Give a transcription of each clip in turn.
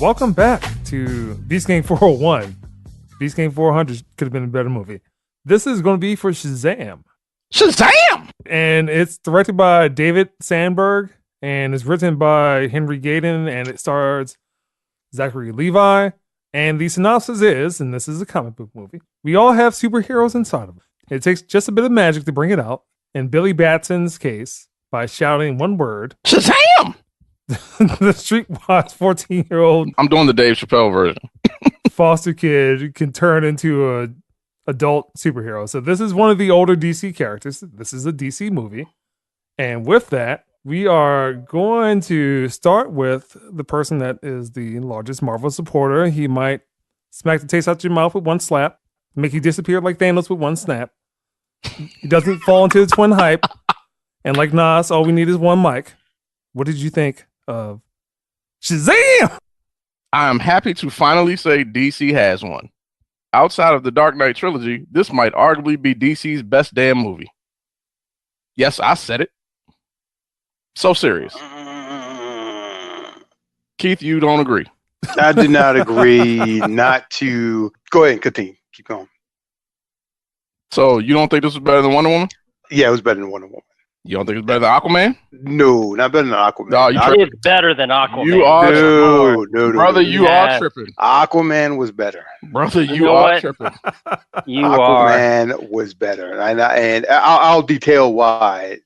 Welcome back to Beast Gang 401. Beast Gang 400 could have been a better movie. This is going to be for Shazam. Shazam! And it's directed by David Sandberg and is written by Henry Gayden, and it stars Zachary Levi. And the synopsis is, and this is a comic book movie, we all have superheroes inside of us. It takes just a bit of magic to bring it out. In Billy Batson's case, by shouting one word, Shazam! The streetwise 14-year-old I'm doing the Dave Chappelle version. foster kid can turn into a adult superhero. So this is one of the older DC characters. This is a DC movie. And with that, we are going to start with the person that is the largest Marvel supporter. He might smack the taste out your mouth with one slap, make you disappear like Thanos with one snap. He doesn't fall into the twin hype. And like Nas, all we need is one mic. What did you think of Shazam? I am happy to finally say DC has one. Outside of the Dark Knight trilogy, this might arguably be DC's best damn movie. Yes, I said it. So serious. Keith, you don't agree. I do not agree. Not to go ahead and continue. Keep going. So you don't think this was better than Wonder Woman? Yeah, it was better than Wonder Woman. You don't think it's better than Aquaman? No, not better than Aquaman. No, It's better than Aquaman. You are no, brother. You are tripping. Aquaman was better. Brother, you know are what? tripping. Aquaman was better, and I'll detail why.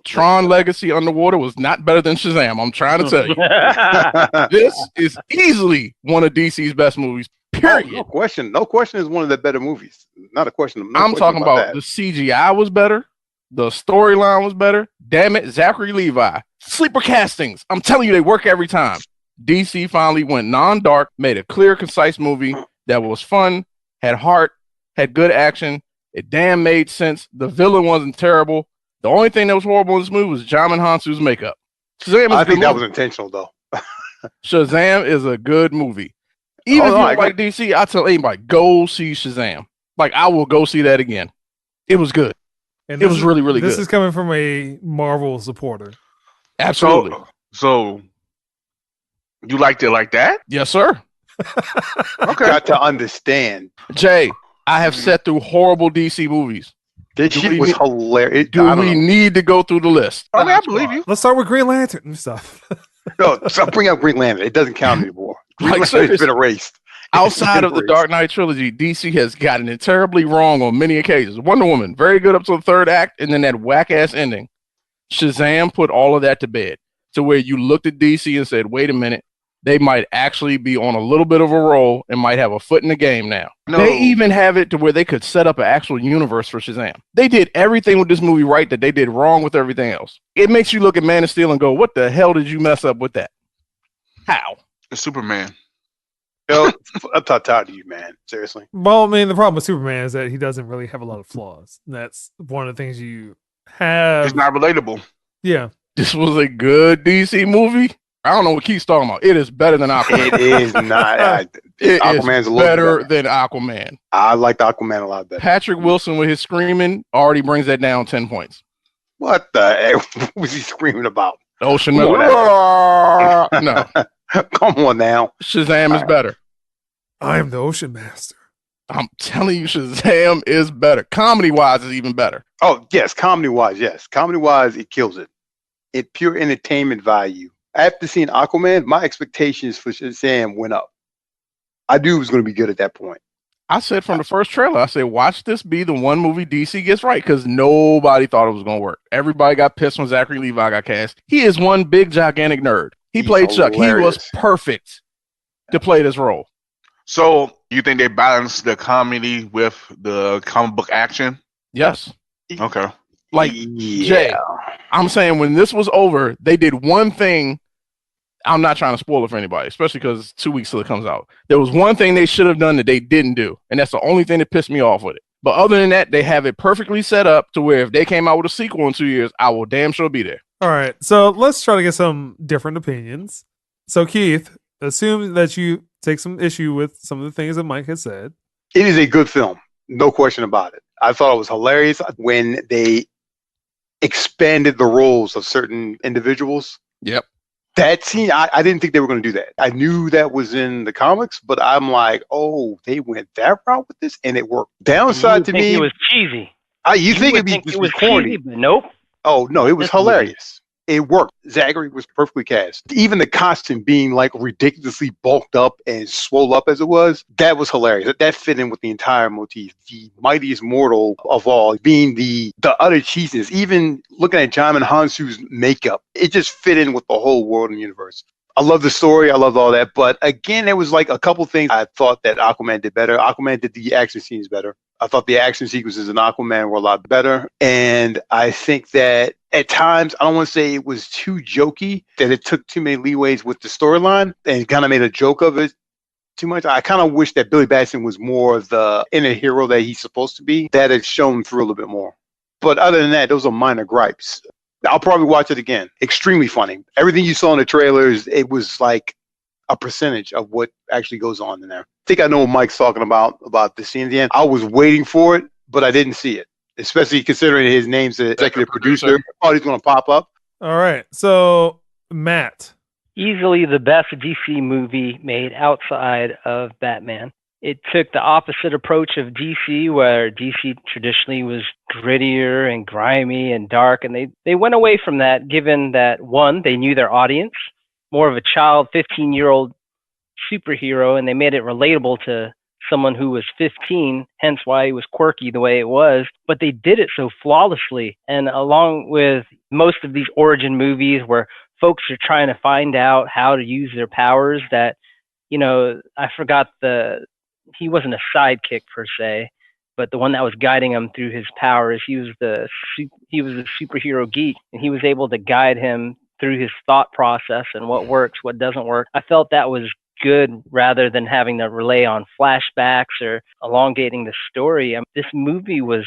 Tron Legacy Underwater was not better than Shazam. I'm trying to tell you. This is easily one of DC's best movies. Period. No question. No question is one of the better movies. Not a question. I'm talking about the CGI was better. The storyline was better. Damn it, Zachary Levi. Sleeper castings. I'm telling you, they work every time. DC finally went non-dark, made a clear, concise movie that was fun, had heart, had good action. It damn made sense. The villain wasn't terrible. The only thing that was horrible in this movie was Djimon Hounsou's makeup. Shazam I think that was intentional, though. Shazam is a good movie. Even if you don't like DC, I tell anybody, go see Shazam. Like, I will go see that again. It was good. And it was really, really good. This is coming from a Marvel supporter. Absolutely. So you liked it like that? Yes, sir. Okay. Got to understand. Jay, I have sat through horrible DC movies. This shit was hilarious. Do we need to go through the list? Okay, I believe you. Let's start with Green Lantern and stuff. No, so bring up Green Lantern. It doesn't count anymore. Green Lantern has been erased. Outside of the Dark Knight trilogy, DC has gotten it terribly wrong on many occasions. Wonder Woman, very good up to the third act, and then that whack-ass ending. Shazam put all of that to bed, to where you looked at DC and said, wait a minute, they might actually be on a little bit of a roll and might have a foot in the game now. No. They even have it to where they could set up an actual universe for Shazam. They did everything with this movie right that they did wrong with everything else. It makes you look at Man of Steel and go, what the hell did you mess up with that? How? It's Superman. Yo, I'm tired of you, man. Seriously. Well, I mean, the problem with Superman is that he doesn't really have a lot of flaws. That's one of the things you have. It's not relatable. Yeah. This was a good DC movie. I don't know what Keith's talking about. It is better than Aquaman. It is not. Aquaman's a little better than Aquaman. I like Aquaman a lot better. Patrick Wilson with his screaming already brings that down 10 points. What the heck? What was he screaming about? Ocean No. Come on now. Shazam is better. I am the Ocean Master. I'm telling you, Shazam is better. Comedy-wise, is even better. Oh, yes. Comedy-wise, yes. Comedy-wise, it kills it. It pure entertainment value. After seeing Aquaman, my expectations for Shazam went up. I knew it was going to be good at that point. I said from the first trailer, I said, watch this be the one movie DC gets right, because nobody thought it was going to work. Everybody got pissed when Zachary Levi got cast. He is one big, gigantic nerd. He played Chuck. He was perfect to play this role. So you think they balanced the comedy with the comic book action? Yes. Okay. Like, Jay, I'm saying when this was over, they did one thing. I'm not trying to spoil it for anybody, especially because it's 2 weeks till it comes out. There was one thing they should have done that they didn't do, and that's the only thing that pissed me off with it. But other than that, they have it perfectly set up to where if they came out with a sequel in 2 years, I will damn sure be there. All right, so let's try to get some different opinions. So Keith, assume that you take some issue with some of the things that Mike has said. It is a good film, no question about it. I thought it was hilarious when they expanded the roles of certain individuals. Yep. That scene, I didn't think they were going to do that. I knew that was in the comics, but I'm like, oh, they went that route with this, and it worked. Downside to me, it was cheesy. You think it was corny? Cheesy, but nope. Oh no, it was hilarious. It worked. Zachary was perfectly cast. Even the costume being like ridiculously bulked up and swole up as it was, that was hilarious. That fit in with the entire motif. The mightiest mortal of all being the utter cheesiness. Even looking at John and Hansu's makeup, it just fit in with the whole world and universe. I love the story. I loved all that. But again, there was like a couple things I thought that Aquaman did better. Aquaman did the action scenes better. I thought the action sequences in Aquaman were a lot better. And I think that at times, I don't want to say it was too jokey, that it took too many leeways with the storyline and kind of made a joke of it too much. I kind of wish that Billy Batson was more the inner hero that he's supposed to be. That had shown through a little bit more. But other than that, those are minor gripes. I'll probably watch it again. Extremely funny. Everything you saw in the trailers, it was like a percentage of what actually goes on in there. I think I know what Mike's talking about the scene at the end. I was waiting for it, but I didn't see it, especially considering his name's the executive producer. Oh, he's going to pop up. All right. So, Matt. Easily the best DC movie made outside of Batman. It took the opposite approach of DC, where DC traditionally was grittier and grimy and dark, and they went away from that, given that, one, they knew their audience, more of a child, 15-year-old superhero, and they made it relatable to someone who was 15, hence why it was quirky the way it was, but they did it so flawlessly. And along with most of these origin movies where folks are trying to find out how to use their powers, that, you know, I forgot he wasn't a sidekick per se, but the one that was guiding him through his powers, he was a superhero geek, and he was able to guide him through his thought process and what works, what doesn't work. I felt that was good rather than having to rely on flashbacks or elongating the story. I mean, this movie was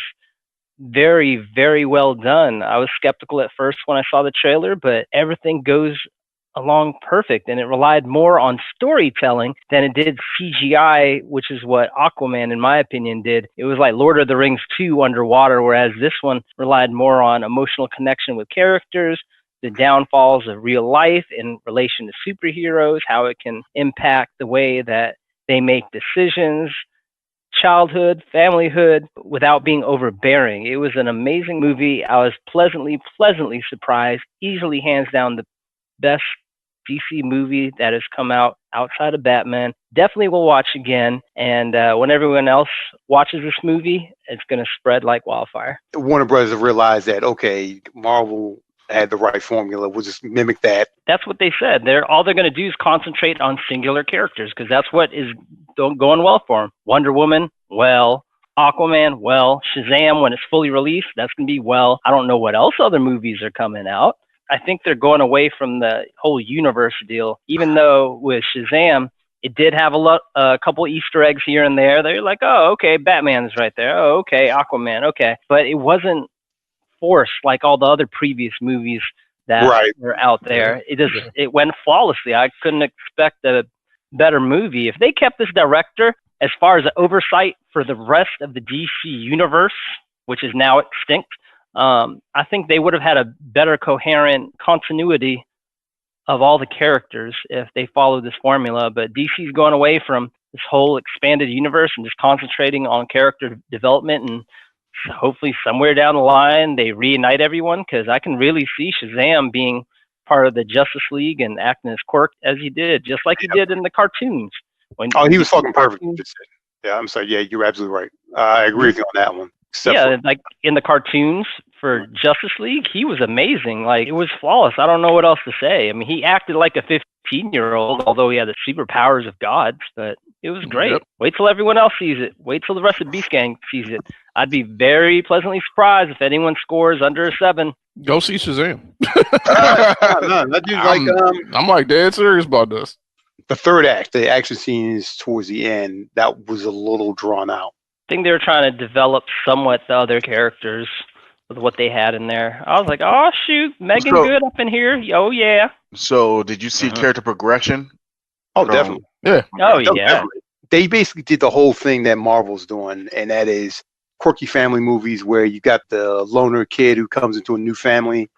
very, very well done. I was skeptical at first when I saw the trailer, but everything goes along perfect, and it relied more on storytelling than it did CGI, which is what Aquaman, in my opinion, did. It was like Lord of the Rings 2 underwater, whereas this one relied more on emotional connection with characters, the downfalls of real life in relation to superheroes, how it can impact the way that they make decisions, childhood, familyhood, without being overbearing. It was an amazing movie. I was pleasantly surprised. Easily hands down the best DC movie that has come out outside of Batman. Definitely will watch again. And when everyone else watches this movie, it's going to spread like wildfire. Warner Brothers have realized that, okay, Marvel had the right formula. We'll just mimic that. That's what they said. All they're going to do is concentrate on singular characters, because that's what is going well for them. Wonder Woman, well. Aquaman, well. Shazam, when it's fully released, that's going to be well. I don't know what else other movies are coming out. I think they're going away from the whole universe deal, even though with Shazam, it did have a couple Easter eggs here and there. They're like, oh, okay, Batman's right there. Oh, okay, Aquaman, okay. But it wasn't forced like all the other previous movies that were out there. It went flawlessly. I couldn't expect a better movie. If they kept this director as far as the oversight for the rest of the DC universe, which is now extinct, I think they would have had a better coherent continuity of all the characters if they followed this formula. But DC's going away from this whole expanded universe and just concentrating on character development, and hopefully somewhere down the line they reunite everyone, because I can really see Shazam being part of the Justice League and acting as Quirk as he did, just like he did in the cartoons. He was fucking perfect. Yeah, I'm sorry. Yeah, you're absolutely right. I agree with you on that one. Like in the cartoons for Justice League, he was amazing. Like, it was flawless. I don't know what else to say. I mean, he acted like a 15-year-old, although he had the superpowers of gods, but it was great. Yep. Wait till everyone else sees it. Wait till the rest of Beast Gang sees it. I'd be very pleasantly surprised if anyone scores under a 7. Go see Shazam. I'm like dead serious about this. The third act, the action scenes towards the end, that was a little drawn out. think they were trying to develop somewhat the other characters with what they had in there. I was like, oh shoot, Megan Good up in here. Oh yeah. So did you see character progression? Oh, definitely. Yeah. Oh yeah. Definitely. They basically did the whole thing that Marvel's doing, and that is quirky family movies where you got the loner kid who comes into a new family,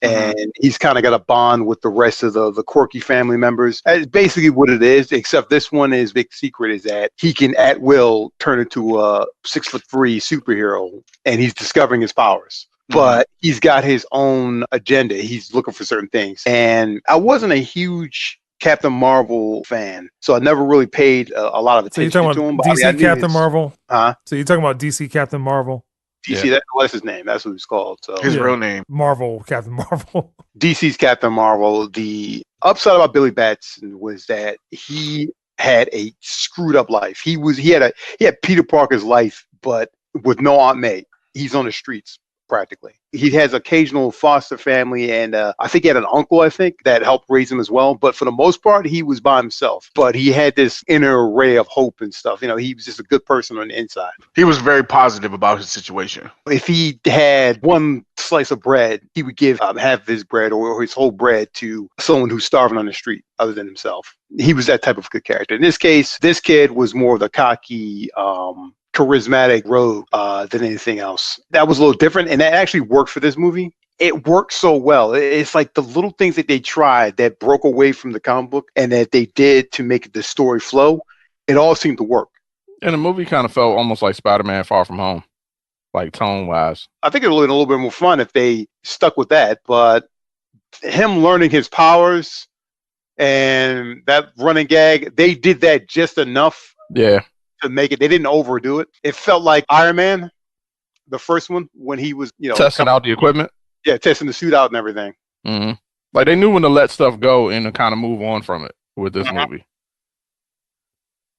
and he's kind of got a bond with the rest of the quirky family members. That's basically what it is, except this one is big secret is that he can at will turn into a 6'3" superhero, and he's discovering his powers. But he's got his own agenda. He's looking for certain things. And I wasn't a huge Captain Marvel fan, so I never really paid a lot of attention so you're to talking him. about DC Captain Marvel? Huh? So you're talking about DC Captain Marvel? DC, what's his name? That's what he's called. So his real name. Marvel, Captain Marvel. DC's Captain Marvel. The upside about Billy Batson was that he had a screwed up life. He had Peter Parker's life, but with no Aunt May. He's on the streets practically. He has occasional foster family, and I think he had an uncle, that helped raise him as well. But for the most part, he was by himself. But he had this inner ray of hope and stuff. He was just a good person on the inside. He was very positive about his situation. If he had one slice of bread, he would give half of his bread or his whole bread to someone who's starving on the street other than himself. He was that type of good character. In this case, this kid was more of the cocky, charismatic rogue than anything else. That was a little different, and that actually worked for this movie. It worked so well. It's like the little things that they tried that broke away from the comic book and that they did to make the story flow. It all seemed to work. And the movie kind of felt almost like Spider-Man Far From Home, like tone-wise. I think it would have been a little bit more fun if they stuck with that, but him learning his powers and that running gag, they did that just enough. Yeah. To make it, they didn't overdo it. It felt like Iron Man, the first one, when he was, testing out the equipment. Yeah, testing the suit out and everything. Mm-hmm. Like they knew when to let stuff go and to kind of move on from it with this movie.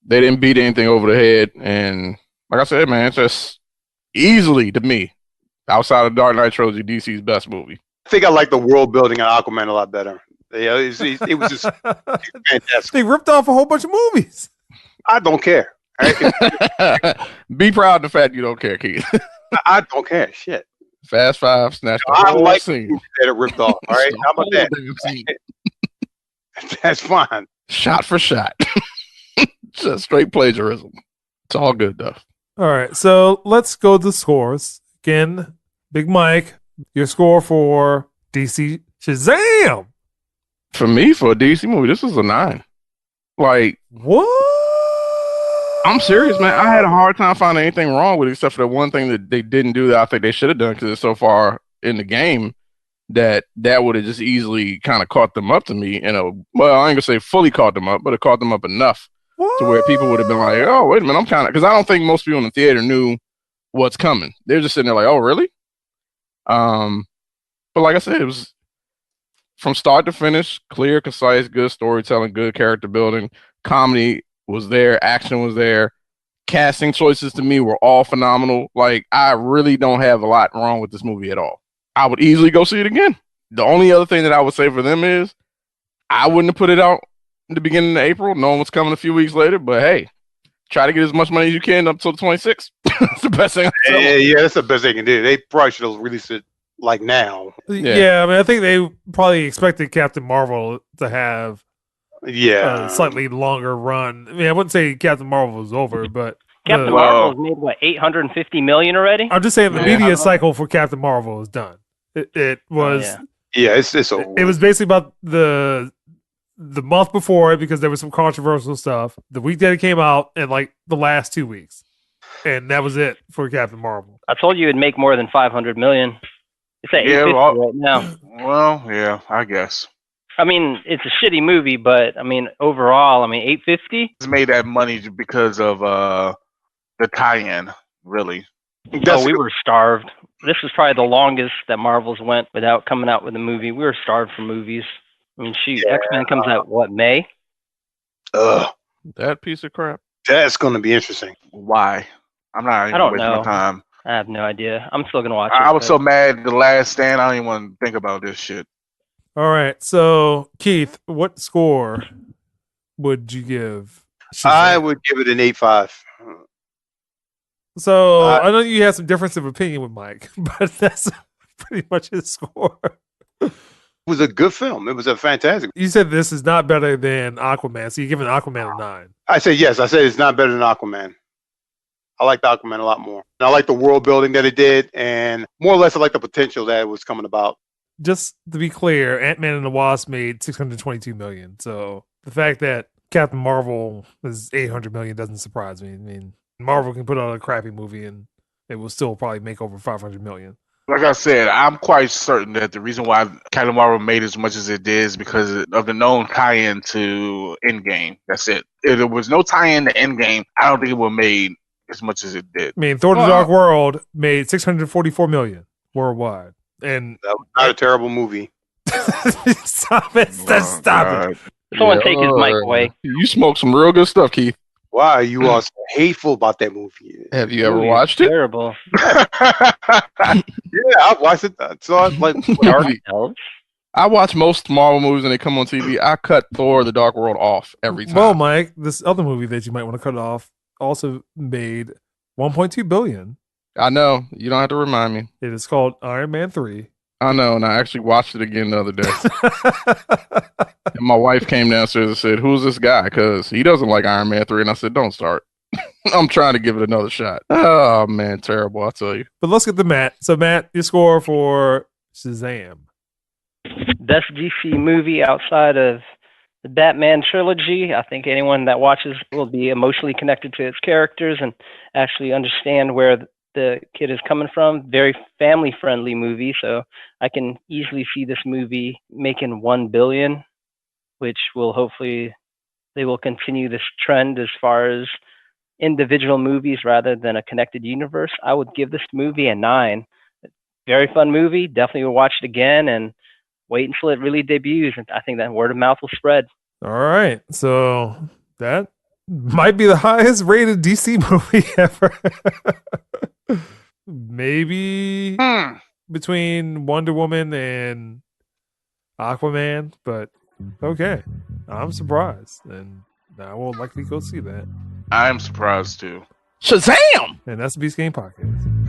They didn't beat anything over the head, and like I said, man, it's just easily to me, outside of Dark Knight trilogy, DC's best movie. I think I like the world building on Aquaman a lot better. Yeah, it was just fantastic. They ripped off a whole bunch of movies. I don't care. Be proud of the fact you don't care, Keith. I don't care. Shit. Fast Five, snatched the I whole like scene. That it ripped off. All right, how about that? That's fine. Shot for shot. Just straight plagiarism. It's all good, though. All right, so let's go to the scores. Again, Big Mike, your score for DC Shazam. For me, for a DC movie, this was a 9. Like, what? I'm serious, man. I had a hard time finding anything wrong with it, except for the one thing that they didn't do that I think they should have done because it's so far in the game that would have just easily kind of caught them up to me. Well, I ain't gonna say fully caught them up, but it caught them up enough to where people would have been like, "Oh, wait a minute, I'm kind of," because I don't think most people in the theater knew what's coming. They're just sitting there like, "Oh, really?" But like I said, it was from start to finish, clear, concise, good storytelling, good character building, comedy was there, action was there, casting choices to me were all phenomenal. Like, I really don't have a lot wrong with this movie at all. I would easily go see it again. The only other thing that I would say for them is I wouldn't have put it out in the beginning of April, knowing what's coming a few weeks later, but hey, try to get as much money as you can up until the 26th. That's the best thing. Yeah, that's the best they can do. They probably should have released it like now. Yeah, I mean, I think they probably expected Captain Marvel to have a slightly longer run. I mean, I wouldn't say Captain Marvel was over, but Captain Marvel has made what, $850 million already? I'm just saying the media cycle for Captain Marvel is done. It was it's over. It was basically about the month before it because there was some controversial stuff. The week that it came out, and like the last 2 weeks, and that was it for Captain Marvel. I told you it'd make more than $500 million. It's at $850 right now. Well, yeah, I guess. I mean, it's a shitty movie, but I mean, overall, I mean, $850. It's made that money because of the tie-in, really. Oh, we were starved. This was probably the longest that Marvel's went without coming out with a movie. We were starved for movies. I mean, shoot, X-Men comes out, what, May? That piece of crap. That's going to be interesting. Why? I'm not even wasting my time. I have no idea. I'm still going to watch it. I was so mad The Last Stand, I don't even want to think about this shit. All right, so Keith, what score would you give Shazam? I would give it an 8.5. So I know you have some difference of opinion with Mike, but that's pretty much his score. It was a good film. It was a fantastic. You said this is not better than Aquaman, so you're giving Aquaman a 9. I said yes. I said it's not better than Aquaman. I like the Aquaman a lot more. And I like the world building that it did, and more or less I like the potential that was coming about. Just to be clear, Ant-Man and the Wasp made $622 million. So the fact that Captain Marvel is $800 million doesn't surprise me. I mean, Marvel can put out a crappy movie and it will still probably make over $500 million. Like I said, I'm quite certain that the reason why Captain Marvel made as much as it did is because of the known tie-in to Endgame. That's it. If there was no tie-in to Endgame, I don't think it would have made as much as it did. I mean, Thor: The Dark World made $644 million worldwide, and that was not a terrible movie. Stop it! Stop it! Someone take his mic away. You smoke some real good stuff, Keith. Why are you all so hateful about that movie? Have you ever watched it? Terrible. Yeah, I watched it. I saw it like I watch most Marvel movies when they come on TV. I cut Thor: The Dark World off every time. Well, Mike, this other movie that you might want to cut off also made $1.2 billion. I know. You don't have to remind me. It is called Iron Man 3. I know, and I actually watched it again the other day. And my wife came downstairs and said, "Who's this guy? Because he doesn't like Iron Man 3." And I said, "Don't start." I'm trying to give it another shot. Oh, man, terrible, I'll tell you. But let's get to Matt. So, Matt, your score for Shazam. Best DC movie outside of the Batman trilogy. I think anyone that watches will be emotionally connected to its characters and actually understand where the kid is coming from. Very family-friendly movie, so I can easily see this movie making $1 billion, which will hopefully they will continue this trend as far as individual movies rather than a connected universe. I would give this movie a 9. Very fun movie. Definitely will watch it again and wait until it really debuts. And I think that word of mouth will spread. All right. So that might be the highest rated DC movie ever. Maybe between Wonder Woman and Aquaman, but okay. I'm surprised, and I will likely go see that. I'm surprised too. Shazam! And that's the Beast Game Podcast.